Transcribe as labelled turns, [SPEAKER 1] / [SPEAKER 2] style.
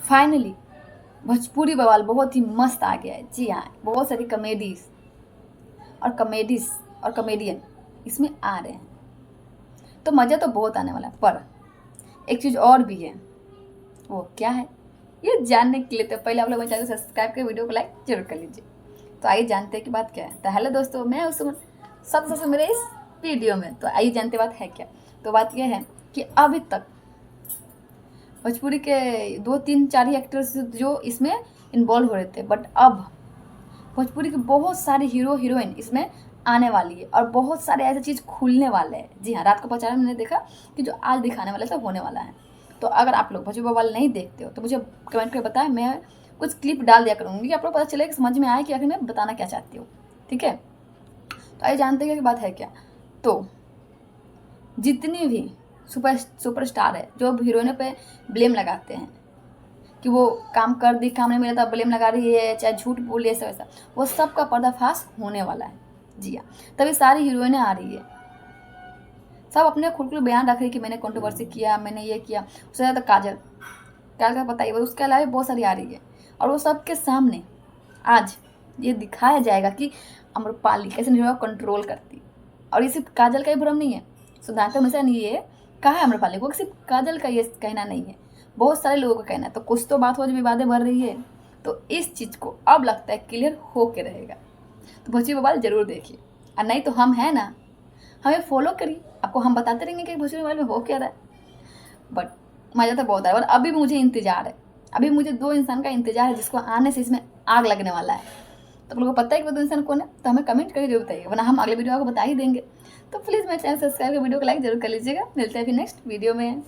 [SPEAKER 1] Finally Bhojpuri बवाल बहुत ही मस्त आ गया है। जी हाँ, बहुत सारी कॉमेडीज और कॉमेडियन इसमें आ रहे हैं, तो मज़ा तो बहुत आने वाला है। पर एक चीज़ और भी है, वो क्या है ये जानने के लिए तो पहले आप लोग मेरे चैनल को सब्सक्राइब कर वीडियो को लाइक जरूर कर लीजिए। तो आइए जानते हैं कि बात क्या है। तो हेलो दोस्तों, मैं उस सबसे मेरे इस वीडियो में, तो आइए जानते बात है क्या। तो बात यह है कि अभी तक भोजपुरी के 2 3 4 ही एक्टर्स जो इसमें इन्वॉल्व हो रहे थे, बट अब भोजपुरी के बहुत सारे हीरो हीरोइन इसमें आने वाली है और बहुत सारे ऐसे चीज़ खुलने वाले हैं। जी हाँ, रात को पहुँचाने मैंने देखा कि जो आज दिखाने वाला सब होने वाला है। तो अगर आप लोग भोजपुरी बवाल नहीं देखते हो तो मुझे कमेंट करके बताएं, मैं कुछ क्लिप डाल दिया करूँगी, आप लोग पता चले कि समझ में आए कि आखिर मैं बताना क्या चाहती हूँ। ठीक है, तो आइए जानते हैं कि बात है क्या। तो जितनी भी सुपरस्टार है जो हीरोइनों पे ब्लेम लगाते हैं कि वो काम कर दी, काम नहीं मिला था ब्लेम लगा रही है, चाहे झूठ बोली ऐसा वैसा, वो सब का पर्दाफाश होने वाला है। जी हाँ, तभी सारी हीरोइनें आ रही है, सब अपने खुद को बयान रख रही है कि मैंने कंट्रोवर्सी किया, मैंने ये किया। उससे ज़्यादा काजल का बताइए, उसके अलावा बहुत सारी आ रही है और वो सबके सामने आज ये दिखाया जाएगा कि अम्रपाली कैसे निर्भया कंट्रोल करती। और ये सिर्फ काजल का ही भ्रम नहीं है, सिद्धांत मिश्रा ने ये कहा है अम्रपाली को, सिर्फ काजल का ये कहना नहीं है, बहुत सारे लोगों का कहना है। तो कुछ तो बात हो जो विवादें बढ़ रही है, तो इस चीज़ को अब लगता है क्लियर हो के रहेगा। तो भोजपुरी बवाल जरूर देखिए, और नहीं तो हम हैं ना, हमें फॉलो करिए, आपको हम बताते रहेंगे कि भोजपुरी बवाल में हो क्या रहा है। बट मज़ा तो बहुत आया और अभी भी मुझे इंतज़ार है, अभी मुझे 2 इंसान का इंतज़ार है जिसको आने से इसमें आग लगने वाला है। तो आप लोगों को पता है कि वो 2 इंसान कौन है, तो हमें कमेंट करके जरूर बताइए, वरना हम अगले वीडियो आपको बता ही देंगे। तो प्लीज़ मेरे चैनल सब्सक्राइब कर वीडियो को लाइक जरूर कर लीजिएगा। मिलते हैं फिर नेक्स्ट वीडियो में।